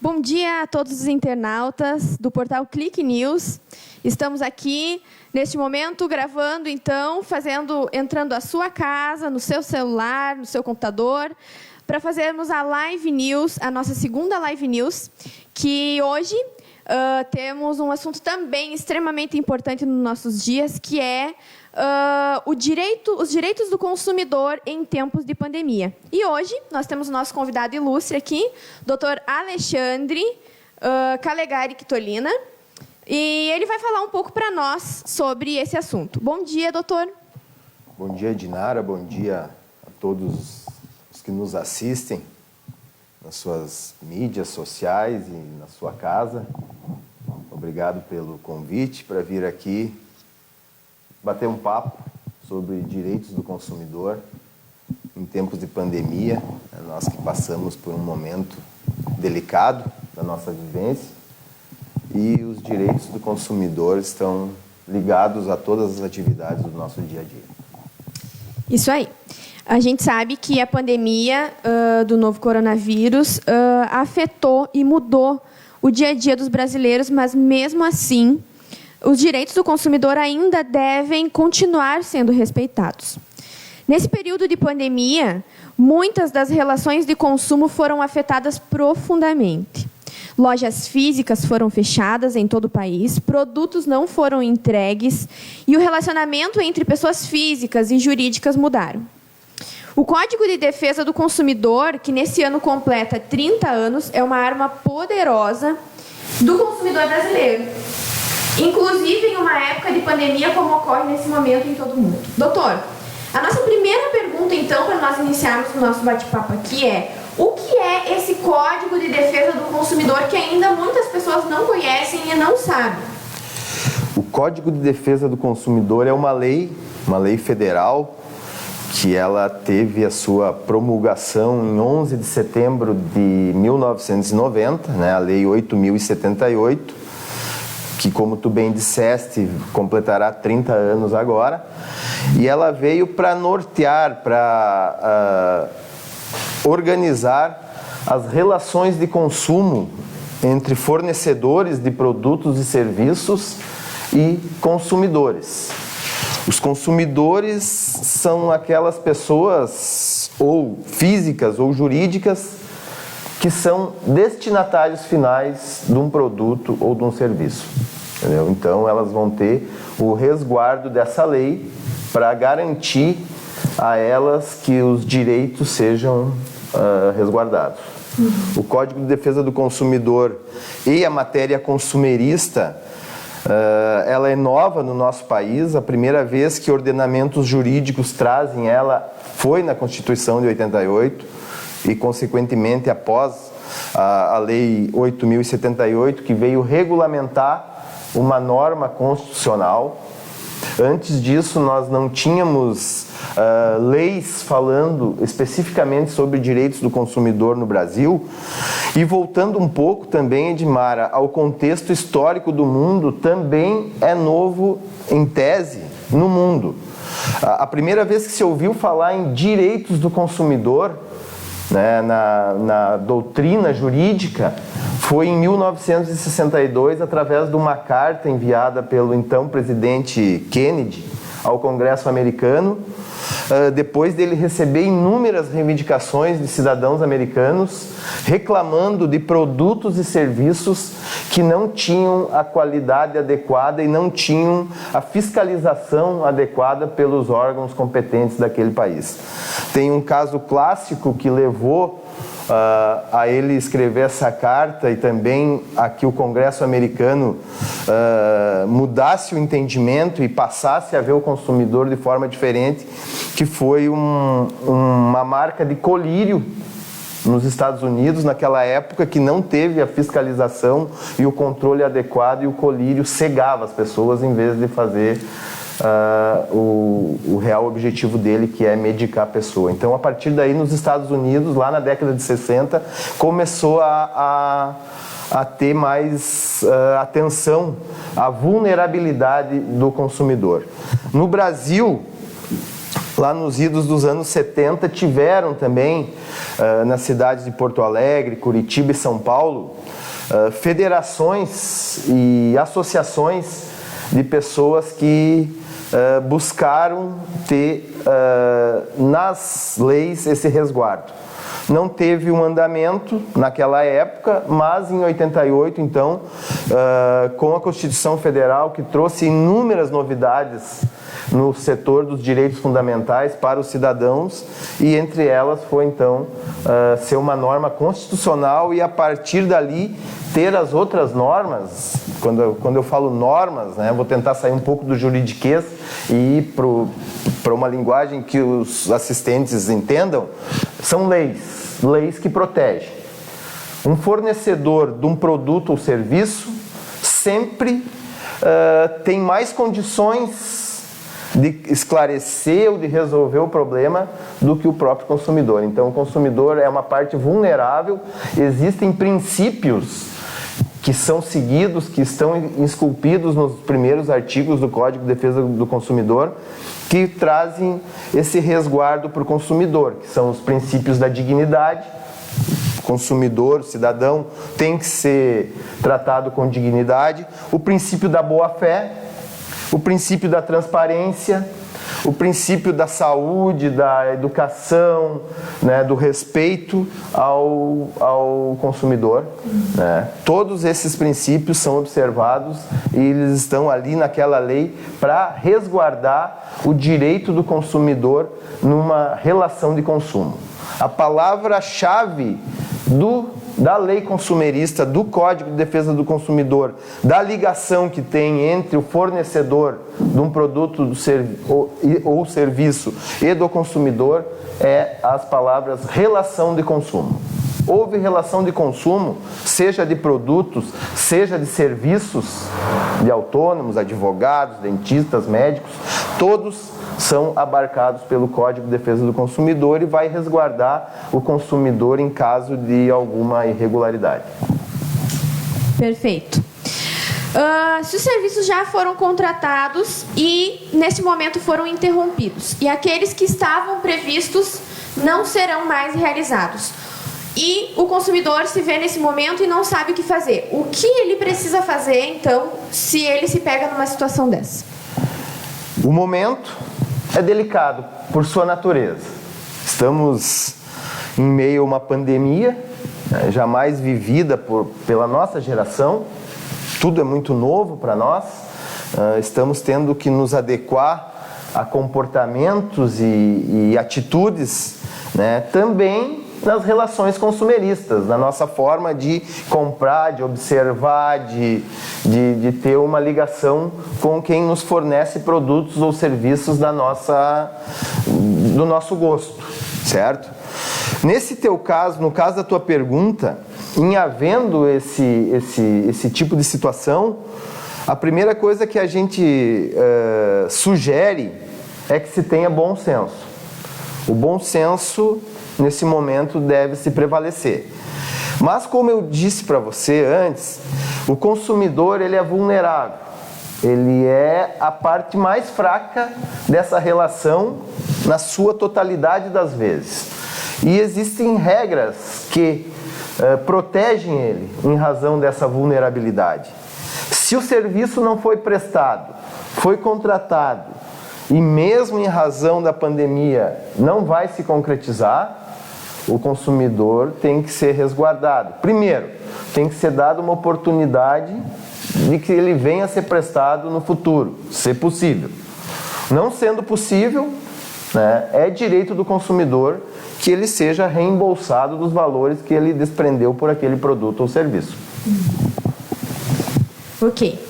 Bom dia a todos os internautas do portal Clique News. Estamos aqui, neste momento, gravando, então, entrando a sua casa, no seu celular, no seu computador, para fazermos a Live News, a nossa segunda Live News, que hoje temos um assunto também extremamente importante nos nossos dias, que é os direitos do consumidor em tempos de pandemia. E hoje nós temos o nosso convidado ilustre aqui, Dr. Alexandre Calegari Quitolina, e ele vai falar um pouco para nós sobre esse assunto. Bom dia, doutor. Bom dia, Dinara. Bom dia a todos os que nos assistem nas suas mídias sociais e na sua casa. Obrigado pelo convite para vir aqui bater um papo sobre direitos do consumidor em tempos de pandemia. Nós que passamos por um momento delicado da nossa vivência e os direitos do consumidor estão ligados a todas as atividades do nosso dia a dia. Isso aí. A gente sabe que a pandemia do novo coronavírus afetou e mudou o dia a dia dos brasileiros, mas, mesmo assim, os direitos do consumidor ainda devem continuar sendo respeitados. Nesse período de pandemia, muitas das relações de consumo foram afetadas profundamente. Lojas físicas foram fechadas em todo o país, produtos não foram entregues e o relacionamento entre pessoas físicas e jurídicas mudaram. O Código de Defesa do Consumidor, que nesse ano completa 30 anos, é uma arma poderosa do consumidor brasileiro, inclusive em uma época de pandemia como ocorre nesse momento em todo o mundo. Doutor, a nossa primeira pergunta, então, para nós iniciarmos o nosso bate-papo aqui é: o que é esse Código de Defesa do Consumidor que ainda muitas pessoas não conhecem e não sabem? O Código de Defesa do Consumidor é uma lei federal, que ela teve a sua promulgação em 11 de setembro de 1990, né, a Lei 8.078, que, como tu bem disseste, completará 30 anos agora, e ela veio para nortear, para organizar as relações de consumo entre fornecedores de produtos e serviços e consumidores. Os consumidores são aquelas pessoas, ou físicas ou jurídicas, que são destinatários finais de um produto ou de um serviço. Entendeu? Então, elas vão ter o resguardo dessa lei para garantir a elas que os direitos sejam resguardados. O Código de Defesa do Consumidor e a matéria consumerista, ela é nova no nosso país. A primeira vez que ordenamentos jurídicos trazem ela foi na Constituição de 88 e, consequentemente, após a Lei 8.078, que veio regulamentar uma norma constitucional. Antes disso, nós não tínhamos leis falando especificamente sobre direitos do consumidor no Brasil. E voltando um pouco também, Edmara, ao contexto histórico do mundo, também é novo em tese no mundo. A primeira vez que se ouviu falar em direitos do consumidor, né, na doutrina jurídica, foi em 1962, através de uma carta enviada pelo então presidente Kennedy ao Congresso americano, depois dele receber inúmeras reivindicações de cidadãos americanos reclamando de produtos e serviços que não tinham a qualidade adequada e não tinham a fiscalização adequada pelos órgãos competentes daquele país. Tem um caso clássico que levou a ele escrever essa carta e também a que o Congresso americano mudasse o entendimento e passasse a ver o consumidor de forma diferente, que foi uma marca de colírio nos Estados Unidos, naquela época, que não teve a fiscalização e o controle adequado, e o colírio cegava as pessoas em vez de fazer o real objetivo dele, que é medicar a pessoa. Então, a partir daí, nos Estados Unidos, lá na década de 60, começou a ter mais atenção à vulnerabilidade do consumidor. No Brasil, lá nos idos dos anos 70, tiveram também, nas cidades de Porto Alegre, Curitiba e São Paulo, federações e associações de pessoas que buscaram ter nas leis esse resguardo. Não teve um andamento naquela época, mas em 88, então, com a Constituição Federal, que trouxe inúmeras novidades no setor dos direitos fundamentais para os cidadãos, e entre elas foi, então, ser uma norma constitucional e, a partir dali, ter as outras normas. Quando eu falo normas, né, vou tentar sair um pouco do juridiquês e ir para uma linguagem que os assistentes entendam, são leis que protegem. Um fornecedor de um produto ou serviço sempre tem mais condições de esclarecer ou de resolver o problema do que o próprio consumidor. Então, o consumidor é uma parte vulnerável, existem princípios que são seguidos, que estão esculpidos nos primeiros artigos do Código de Defesa do Consumidor, que trazem esse resguardo para o consumidor, que são os princípios da dignidade. O consumidor, o cidadão, tem que ser tratado com dignidade. O princípio da boa-fé, o princípio da transparência, o princípio da saúde, da educação, né, do respeito ao consumidor. Né? Todos esses princípios são observados e eles estão ali naquela lei para resguardar o direito do consumidor numa relação de consumo. A palavra-chave da lei consumerista, do Código de Defesa do Consumidor, da ligação que tem entre o fornecedor de um produto ou serviço e do consumidor, é as palavras relação de consumo. Houve relação de consumo, seja de produtos, seja de serviços, de autônomos, advogados, dentistas, médicos, todos são abarcados pelo Código de Defesa do Consumidor e vai resguardar o consumidor em caso de alguma irregularidade. Perfeito. Se os serviços já foram contratados e, nesse momento, foram interrompidos, e aqueles que estavam previstos não serão mais realizados, e o consumidor se vê nesse momento e não sabe o que fazer, o que ele precisa fazer, então, se ele se pega numa situação dessa? O momento é delicado por sua natureza. Estamos em meio a uma pandemia, jamais vivida pela nossa geração. Tudo é muito novo para nós. Estamos tendo que nos adequar a comportamentos e atitudes, né, também nas relações consumeristas, na nossa forma de comprar, de observar, de ter uma ligação com quem nos fornece produtos ou serviços do nosso gosto, certo? Nesse teu caso, no caso da tua pergunta, em havendo esse tipo de situação, a primeira coisa que a gente sugere é que se tenha bom senso. O bom senso, nesse momento, deve se prevalecer. Mas, como eu disse para você antes, o consumidor ele é vulnerável. Ele é a parte mais fraca dessa relação na sua totalidade das vezes. E existem regras que protegem ele em razão dessa vulnerabilidade. Se o serviço não foi prestado, foi contratado, e mesmo em razão da pandemia não vai se concretizar, o consumidor tem que ser resguardado. Primeiro, tem que ser dada uma oportunidade de que ele venha a ser prestado no futuro, se possível. Não sendo possível, né, é direito do consumidor que ele seja reembolsado dos valores que ele desprendeu por aquele produto ou serviço. Ok.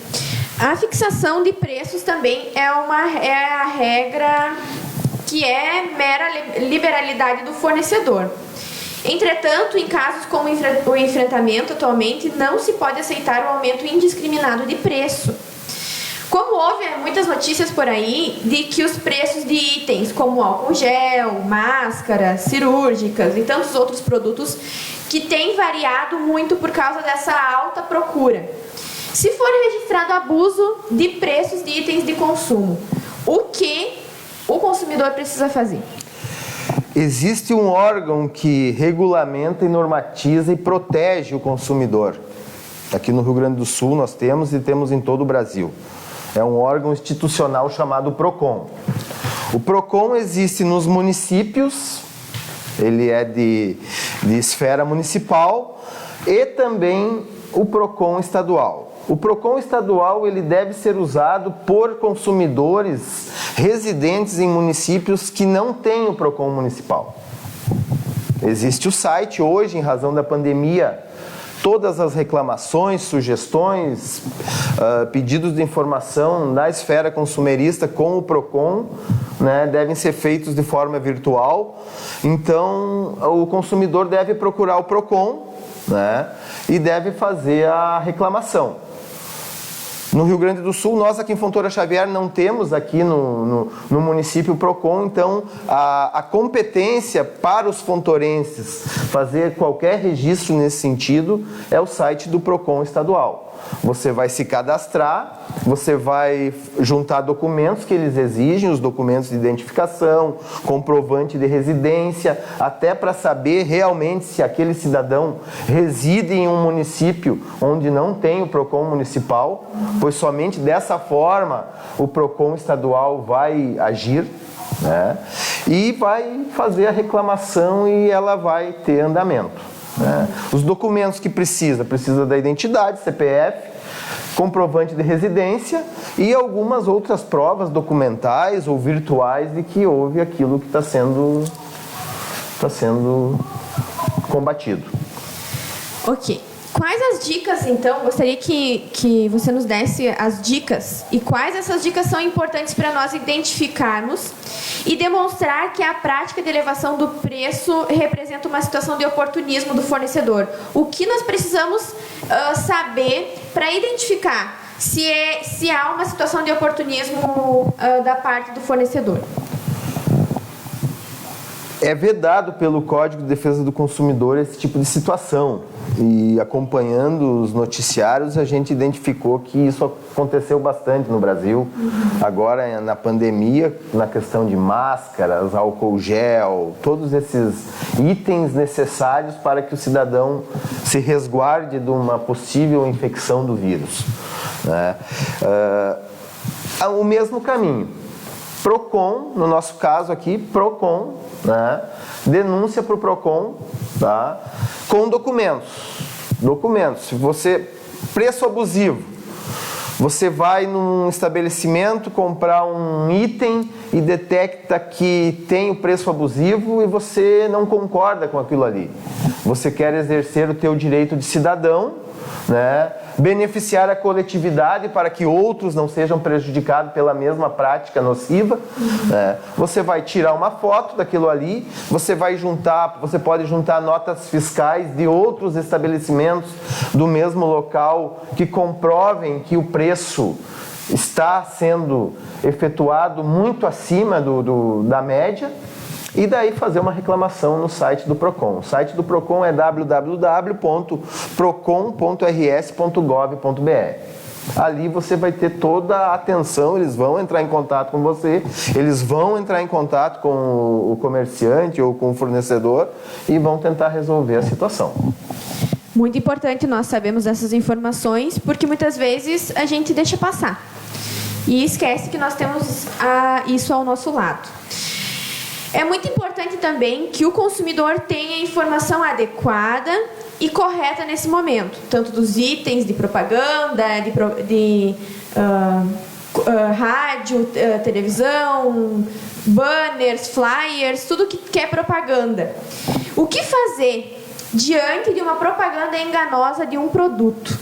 A fixação de preços também é a regra que é mera liberalidade do fornecedor. Entretanto, em casos como o enfrentamento atualmente, não se pode aceitar o aumento indiscriminado de preço. Como houve muitas notícias por aí de que os preços de itens como álcool gel, máscaras cirúrgicas e tantos outros produtos que têm variado muito por causa dessa alta procura. Se for registrado abuso de preços de itens de consumo, o que o consumidor precisa fazer? Existe um órgão que regulamenta e normatiza e protege o consumidor. Aqui no Rio Grande do Sul nós temos e temos em todo o Brasil. É um órgão institucional chamado PROCON. O PROCON existe nos municípios, ele é de esfera municipal, e também o PROCON estadual. O PROCON estadual ele deve ser usado por consumidores residentes em municípios que não têm o PROCON municipal. Existe o site hoje, em razão da pandemia, todas as reclamações, sugestões, pedidos de informação na esfera consumerista com o PROCON, né, devem ser feitos de forma virtual. Então, o consumidor deve procurar o PROCON, né, e deve fazer a reclamação. No Rio Grande do Sul, nós aqui em Fontoura Xavier não temos aqui no município o PROCON, então a competência para os fontorenses fazer qualquer registro nesse sentido é o site do PROCON estadual. Você vai se cadastrar, você vai juntar documentos que eles exigem, os documentos de identificação, comprovante de residência, até para saber realmente se aquele cidadão reside em um município onde não tem o PROCON municipal, pois somente dessa forma o PROCON estadual vai agir, né? E vai fazer a reclamação e ela vai ter andamento. Os documentos que precisa da identidade, CPF, comprovante de residência e algumas outras provas documentais ou virtuais de que houve aquilo que está sendo combatido. Ok. Quais as dicas, então? Gostaria que você nos desse as dicas e quais essas dicas são importantes para nós identificarmos e demonstrar que a prática de elevação do preço representa uma situação de oportunismo do fornecedor. O que nós precisamos saber para identificar se há uma situação de oportunismo da parte do fornecedor? É vedado pelo Código de Defesa do Consumidor esse tipo de situação. E acompanhando os noticiários, a gente identificou que isso aconteceu bastante no Brasil. Agora, na pandemia, na questão de máscaras, álcool gel, todos esses itens necessários para que o cidadão se resguarde de uma possível infecção do vírus, né? O mesmo caminho. PROCON, no nosso caso aqui, PROCON, né? Denúncia para o PROCON, tá? Com documentos. Se você... Preço abusivo. Você vai num estabelecimento comprar um item e detecta que tem o preço abusivo e você não concorda com aquilo ali. Você quer exercer o teu direito de cidadão, né? Beneficiar a coletividade para que outros não sejam prejudicados pela mesma prática nociva, né? Você vai tirar uma foto daquilo ali, você pode juntar notas fiscais de outros estabelecimentos do mesmo local que comprovem que o preço está sendo efetuado muito acima da média. E daí fazer uma reclamação no site do PROCON. O site do PROCON é www.procon.rs.gov.br. Ali você vai ter toda a atenção, eles vão entrar em contato com você, eles vão entrar em contato com o comerciante ou com o fornecedor e vão tentar resolver a situação. Muito importante nós sabermos essas informações, porque muitas vezes a gente deixa passar e esquece que nós temos isso ao nosso lado. É muito importante também que o consumidor tenha a informação adequada e correta nesse momento, tanto dos itens de propaganda, de rádio, televisão, banners, flyers, tudo que é propaganda. O que fazer diante de uma propaganda enganosa de um produto?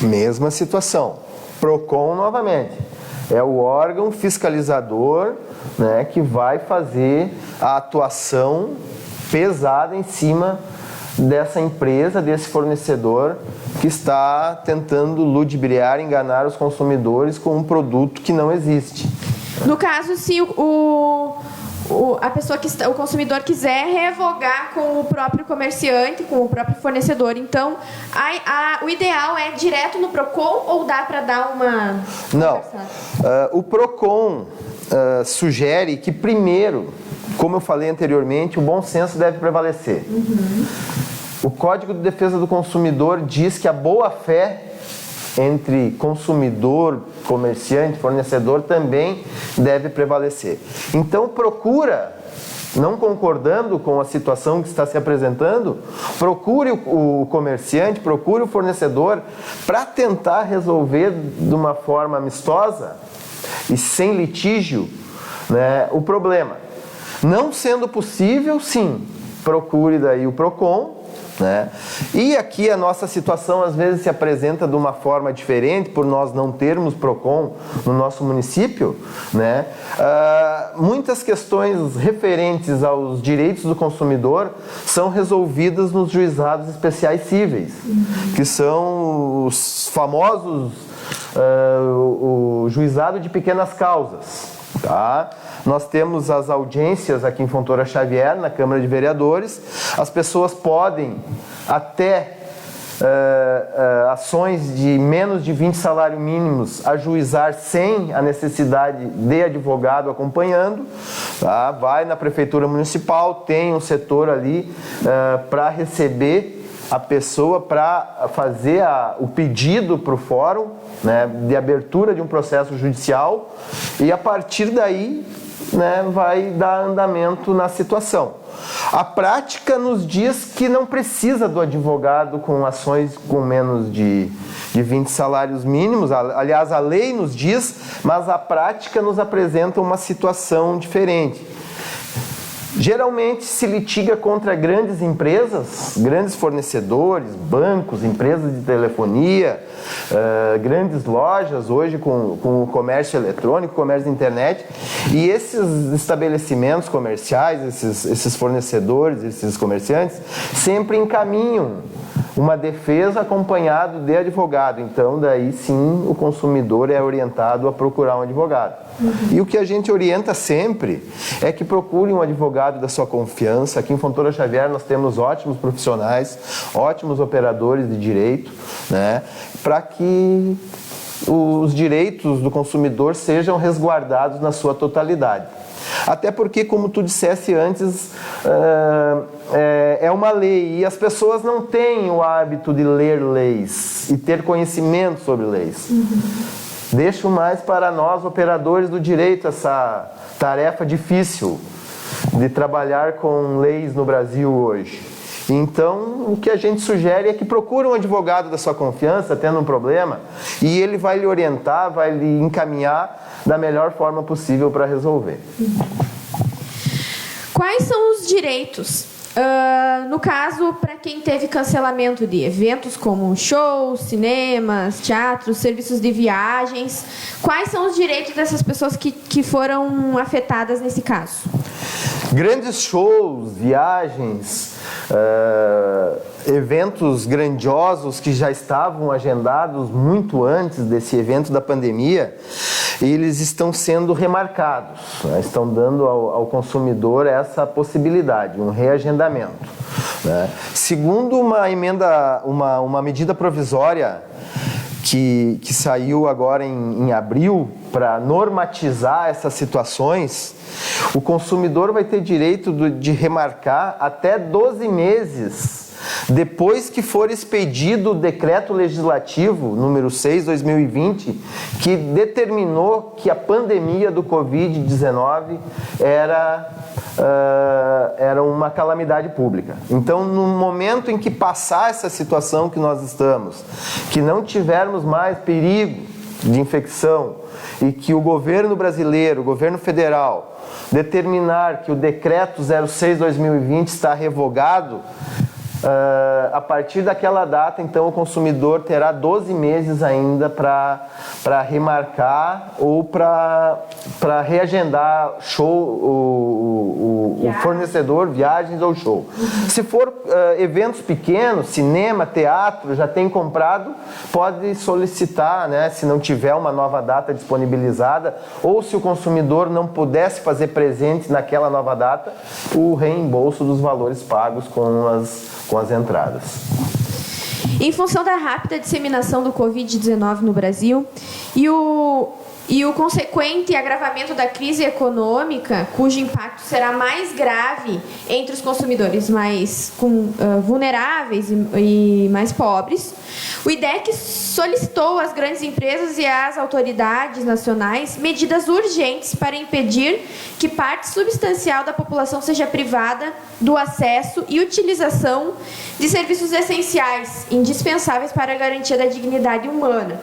Mesma situação. PROCON novamente. É o órgão fiscalizador, né, que vai fazer a atuação pesada em cima dessa empresa, desse fornecedor que está tentando ludibriar, enganar os consumidores com um produto que não existe. No caso, se o consumidor quiser revogar com o próprio comerciante, com o próprio fornecedor, então o ideal é direto no PROCON ou dá para dar uma... Não. O PROCON, sugere que, primeiro, como eu falei anteriormente, o bom senso deve prevalecer. O Código de Defesa do Consumidor diz que a boa-fé entre consumidor, comerciante, fornecedor também deve prevalecer. Então, procura, não concordando com a situação que está se apresentando, procure o comerciante, procure o fornecedor para tentar resolver de uma forma amistosa e sem litígio, né, o problema. Não sendo possível, sim, procure daí o PROCON, né? E aqui a nossa situação às vezes se apresenta de uma forma diferente por nós não termos PROCON no nosso município, né? Muitas questões referentes aos direitos do consumidor são resolvidas nos juizados especiais cíveis, que são os famosos o juizado de pequenas causas, tá? Nós temos as audiências aqui em Fontoura Xavier, na Câmara de Vereadores. As pessoas podem até ações de menos de 20 salários mínimos ajuizar sem a necessidade de advogado acompanhando, tá? Vai na Prefeitura Municipal, tem um setor ali para receber a pessoa para fazer o pedido para o fórum, né, de abertura de um processo judicial, e a partir daí, né, vai dar andamento na situação. A prática nos diz que não precisa do advogado com ações com menos de 20 salários mínimos. Aliás, a lei nos diz, mas a prática nos apresenta uma situação diferente. Geralmente se litiga contra grandes empresas, grandes fornecedores, bancos, empresas de telefonia, grandes lojas hoje com o comércio eletrônico, comércio de internet, e esses estabelecimentos comerciais, esses fornecedores, esses comerciantes, sempre encaminham uma defesa acompanhado de advogado. Então, daí sim, o consumidor é orientado a procurar um advogado. E o que a gente orienta sempre é que procure um advogado da sua confiança. Aqui em Fontoura Xavier nós temos ótimos profissionais, ótimos operadores de direito, né, para que os direitos do consumidor sejam resguardados na sua totalidade. Até porque, como tu disseste antes, é uma lei e as pessoas não têm o hábito de ler leis e ter conhecimento sobre leis. Deixo mais para nós, operadores do direito, essa tarefa difícil de trabalhar com leis no Brasil hoje. Então, o que a gente sugere é que procure um advogado da sua confiança, tendo um problema, e ele vai lhe orientar, vai lhe encaminhar da melhor forma possível para resolver. Quais são os direitos? No caso, para quem teve cancelamento de eventos como shows, cinemas, teatros, serviços de viagens, quais são os direitos dessas pessoas que foram afetadas nesse caso? Grandes shows, viagens, eventos grandiosos que já estavam agendados muito antes desse evento da pandemia, eles estão sendo remarcados, né? Estão dando ao consumidor essa possibilidade, um reagendamento, né? Segundo uma emenda, uma medida provisória que saiu agora em abril para normatizar essas situações, o consumidor vai ter direito de remarcar até 12 meses depois que for expedido o decreto legislativo número 6/2020, que determinou que a pandemia do Covid-19 era uma calamidade pública. Então, no momento em que passar essa situação que nós estamos, que não tivermos mais perigo de infecção e que o governo brasileiro, o governo federal, determinar que o decreto 06/2020 está revogado, a partir daquela data, então, o consumidor terá 12 meses ainda para remarcar ou para reagendar show, o fornecedor, viagens ou show. Se for eventos pequenos, cinema, teatro, já tem comprado, pode solicitar, né, se não tiver uma nova data disponibilizada, ou se o consumidor não pudesse fazer presente naquela nova data, o reembolso dos valores pagos com as entradas. Em função da rápida disseminação do Covid-19 no Brasil e e o consequente agravamento da crise econômica, cujo impacto será mais grave entre os consumidores mais vulneráveis e mais pobres, o IDEC solicitou às grandes empresas e às autoridades nacionais medidas urgentes para impedir que parte substancial da população seja privada do acesso e utilização de serviços essenciais, indispensáveis para a garantia da dignidade humana.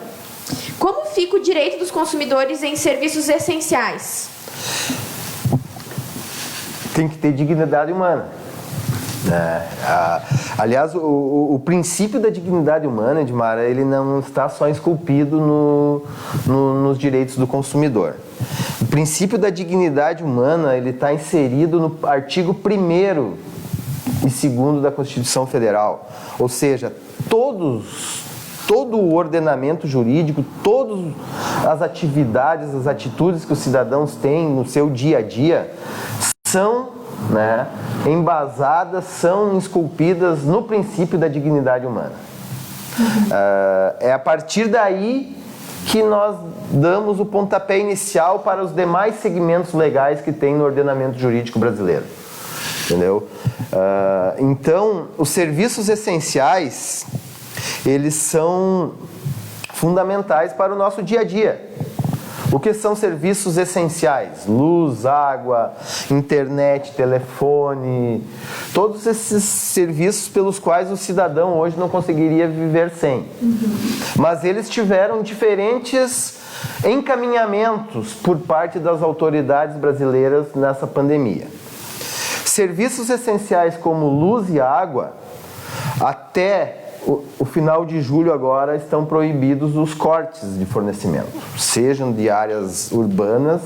Como fica o direito dos consumidores em serviços essenciais? Tem que ter dignidade humana. Aliás, o princípio da dignidade humana, Edmara, ele não está só esculpido nos direitos do consumidor. O princípio da dignidade humana, ele está inserido no artigo 1º e 2º da Constituição Federal. Ou seja, todo o ordenamento jurídico, todas as atividades, as atitudes que os cidadãos têm no seu dia a dia são, embasadas, são esculpidas no princípio da dignidade humana. É a partir daí que nós damos o pontapé inicial para os demais segmentos legais que tem no ordenamento jurídico brasileiro. Entendeu? Então, os serviços essenciais, eles são fundamentais para o nosso dia a dia. O que são serviços essenciais? Luz, água, internet, telefone, todos esses serviços pelos quais o cidadão hoje não conseguiria viver sem. Mas eles tiveram diferentes encaminhamentos por parte das autoridades brasileiras nessa pandemia. Serviços essenciais como luz e água, até o final de julho agora estão proibidos os cortes de fornecimento, sejam de áreas urbanas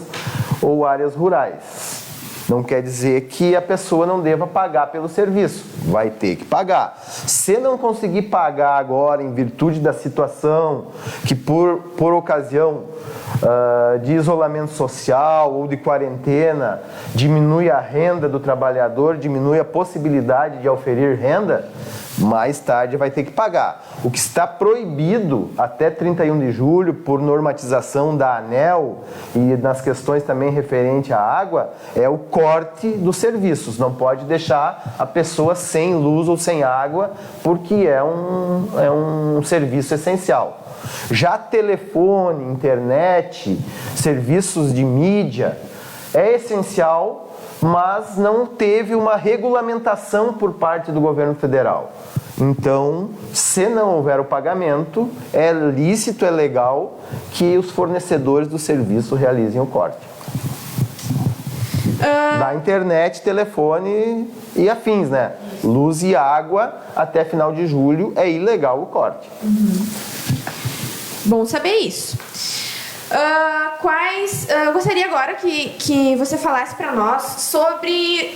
ou áreas rurais. Não quer dizer que a pessoa não deva pagar pelo serviço, vai ter que pagar. Se não conseguir pagar agora em virtude da situação que por ocasião de isolamento social ou de quarentena diminui a renda do trabalhador, diminui a possibilidade de oferir renda, mais tarde vai ter que pagar. O que está proibido até 31 de julho por normatização da ANEEL e nas questões também referente à água é o corte dos serviços. Não pode deixar a pessoa sem luz ou sem água porque é um serviço essencial. Já telefone, internet, serviços de mídia é essencial, mas não teve uma regulamentação por parte do governo federal. Então, se não houver o pagamento, é lícito, é legal que os fornecedores do serviço realizem o corte. Da internet, telefone e afins, né? Luz e água, até final de julho, é ilegal o corte. Bom saber isso. Gostaria agora que você falasse para nós sobre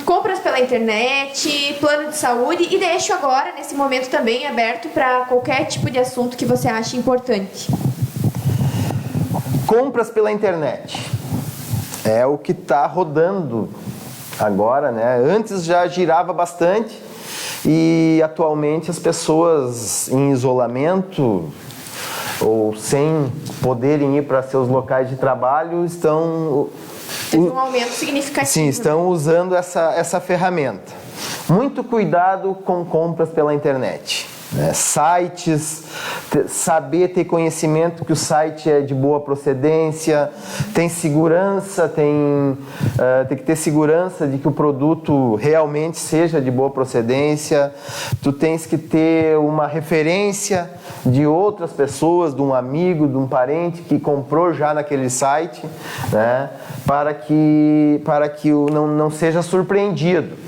compras pela internet, plano de saúde, e deixo agora, nesse momento, também aberto para qualquer tipo de assunto que você ache importante. Compras pela internet é o que está rodando agora, né? Antes já girava bastante e atualmente as pessoas em isolamento ou sem poderem ir para seus locais de trabalho estão... Teve um aumento significativo. Sim, estão usando essa ferramenta. Muito cuidado com compras pela internet. Sites, saber ter conhecimento que o site é de boa procedência, tem segurança, tem que ter segurança de que o produto realmente seja de boa procedência. Tu tens que ter uma referência de outras pessoas, de um amigo, de um parente que comprou já naquele site, né, para que não seja surpreendido.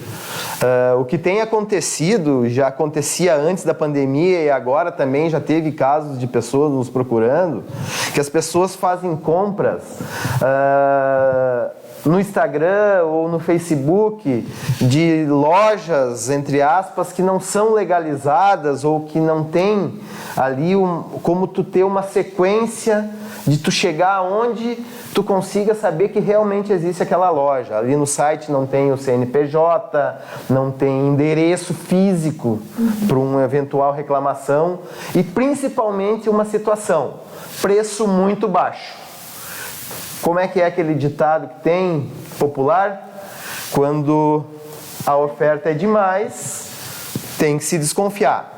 O que tem acontecido, já acontecia antes da pandemia e agora também já teve casos de pessoas nos procurando, que as pessoas fazem compras no Instagram ou no Facebook de lojas, entre aspas, que não são legalizadas ou que não tem ali como tu ter uma sequência de tu chegar aonde tu consiga saber que realmente existe aquela loja. Ali no site não tem o CNPJ, não tem endereço físico para uma eventual reclamação e principalmente uma situação. preço muito baixo. Como é que é aquele ditado que tem popular? Quando a oferta é demais, tem que se desconfiar.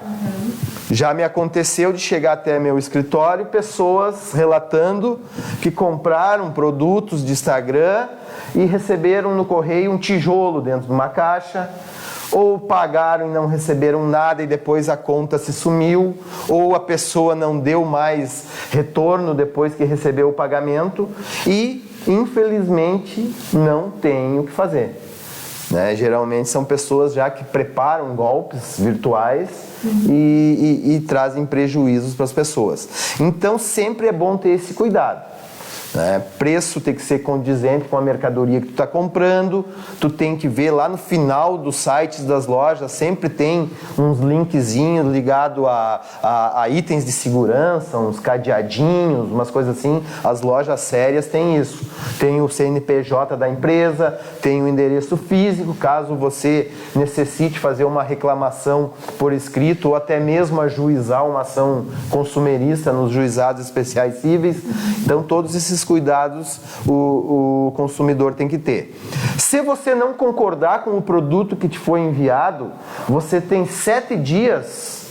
Já me aconteceu de chegar até meu escritório pessoas relatando que compraram produtos de Instagram e receberam no correio um tijolo dentro de uma caixa, ou pagaram e não receberam nada e depois a conta se sumiu, ou a pessoa não deu mais retorno depois que recebeu o pagamento e, infelizmente, não tem o que fazer. Geralmente são pessoas já que preparam golpes virtuais e trazem prejuízos para as pessoas. Então sempre é bom ter esse cuidado. Preço tem que ser condizente com a mercadoria que tu está comprando. Tu tem que ver lá no final dos sites das lojas, sempre tem uns linkzinhos ligados a itens de segurança, uns cadeadinhos, umas coisas assim. As lojas sérias têm isso. Tem o CNPJ da empresa, tem o endereço físico, caso você necessite fazer uma reclamação por escrito ou até mesmo ajuizar uma ação consumerista nos juizados especiais cíveis. Então todos esses cuidados o consumidor tem que ter. Se você não concordar com o produto que te foi enviado, você tem 7 dias,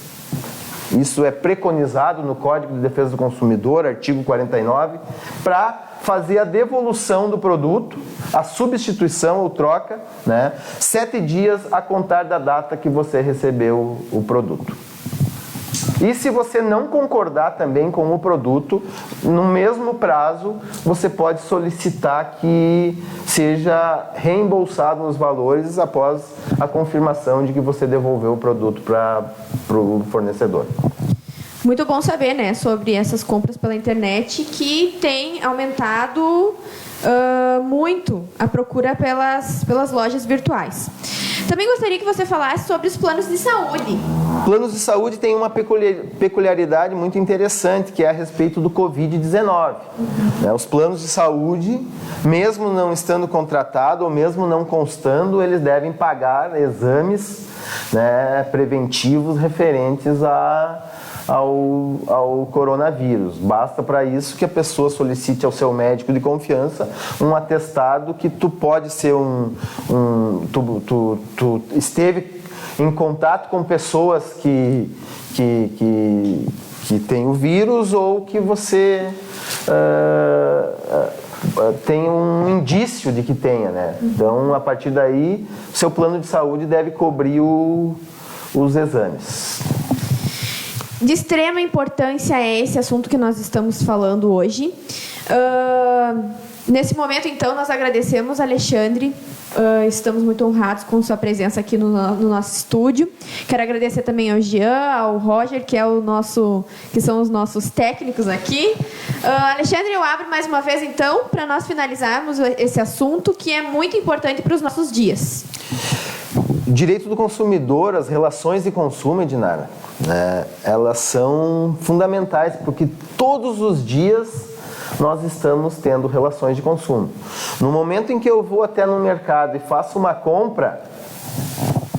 isso é preconizado no Código de Defesa do Consumidor, artigo 49, para fazer a devolução do produto, a substituição ou troca, 7 dias a contar da data que você recebeu o produto. E se você não concordar também com o produto, no mesmo prazo, você pode solicitar que seja reembolsado os valores após a confirmação de que você devolveu o produto para o fornecedor. Muito bom saber, sobre essas compras pela internet que tem aumentado muito a procura pelas lojas virtuais. Também gostaria que você falasse sobre os planos de saúde. Planos de saúde têm uma peculiaridade muito interessante, que é a respeito do Covid-19. Os planos de saúde, mesmo não estando contratado ou mesmo não constando, eles devem pagar exames preventivos referentes ao coronavírus. Basta para isso que a pessoa solicite ao seu médico de confiança um atestado que tu pode ser tu esteve em contato com pessoas que têm o vírus ou que você tem um indício de que tenha, Então, a partir daí, seu plano de saúde deve cobrir os exames. De extrema importância é esse assunto que nós estamos falando hoje. Nesse momento, então, nós agradecemos, Alexandre. Estamos muito honrados com sua presença aqui no nosso estúdio. Quero agradecer também ao Jean, ao Roger, que são os nossos técnicos aqui. Alexandre, eu abro mais uma vez, então, para nós finalizarmos esse assunto, que é muito importante para os nossos dias. Direito do consumidor, as relações de consumo, Edinara, elas são fundamentais, porque todos os dias nós estamos tendo relações de consumo. No momento em que eu vou até no mercado e faço uma compra,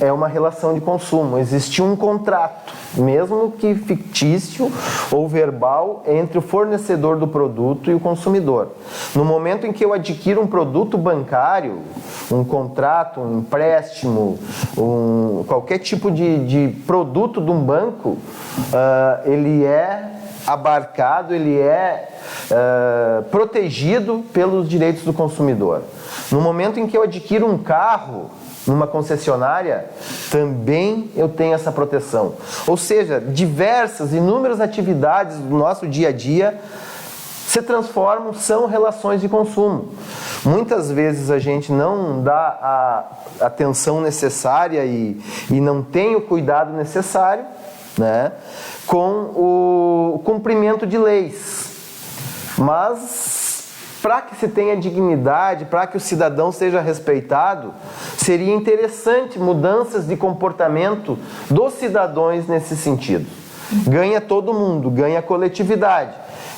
é uma relação de consumo. Existe um contrato, mesmo que fictício ou verbal, entre o fornecedor do produto e o consumidor. No momento em que eu adquiro um produto bancário, um contrato, um empréstimo, qualquer tipo de produto de um banco, ele é abarcado, ele é protegido pelos direitos do consumidor. No momento em que eu adquiro um carro numa concessionária, também eu tenho essa proteção. Ou seja, inúmeras atividades do nosso dia a dia se transformam, são relações de consumo. Muitas vezes a gente não dá a atenção necessária e não tem o cuidado necessário, com o cumprimento de leis. Mas, para que se tenha dignidade, para que o cidadão seja respeitado, seria interessante mudanças de comportamento dos cidadãos nesse sentido. Ganha todo mundo, ganha a coletividade.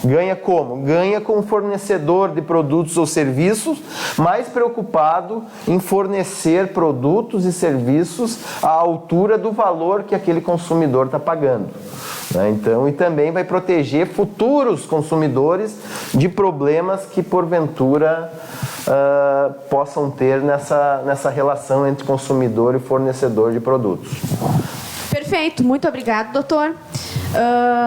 Ganha como? Ganha com o fornecedor de produtos ou serviços mais preocupado em fornecer produtos e serviços à altura do valor que aquele consumidor está pagando. né? Então, e também vai proteger futuros consumidores de problemas que, porventura, possam ter nessa relação entre consumidor e fornecedor de produtos. Perfeito, muito obrigado, doutor.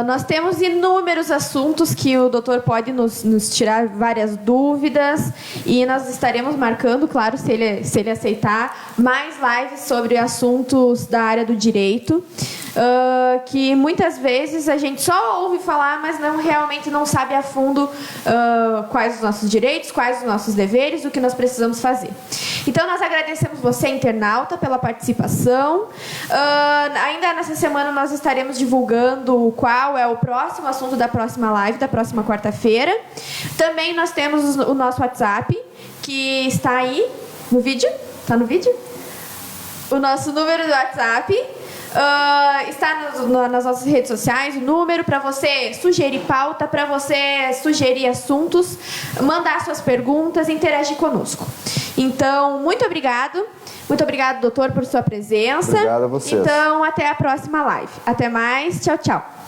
Nós temos inúmeros assuntos que o doutor pode nos tirar várias dúvidas e nós estaremos marcando, claro, se ele aceitar, mais lives sobre assuntos da área do direito, que muitas vezes a gente só ouve falar, mas realmente não sabe a fundo quais os nossos direitos, quais os nossos deveres, o que nós precisamos fazer. Então, nós agradecemos você, internauta, pela participação. Ainda nessa semana nós estaremos divulgando qual é o próximo assunto da próxima live, da próxima quarta-feira. Também nós temos o nosso WhatsApp, que está aí no vídeo. Está no vídeo? O nosso número do WhatsApp. Está nas nossas redes sociais, o número para você sugerir pauta, para você sugerir assuntos, mandar suas perguntas, interagir conosco. Então, muito obrigado. Muito obrigado, doutor, por sua presença. Obrigado a vocês. Então, até a próxima live. Até mais. Tchau, tchau.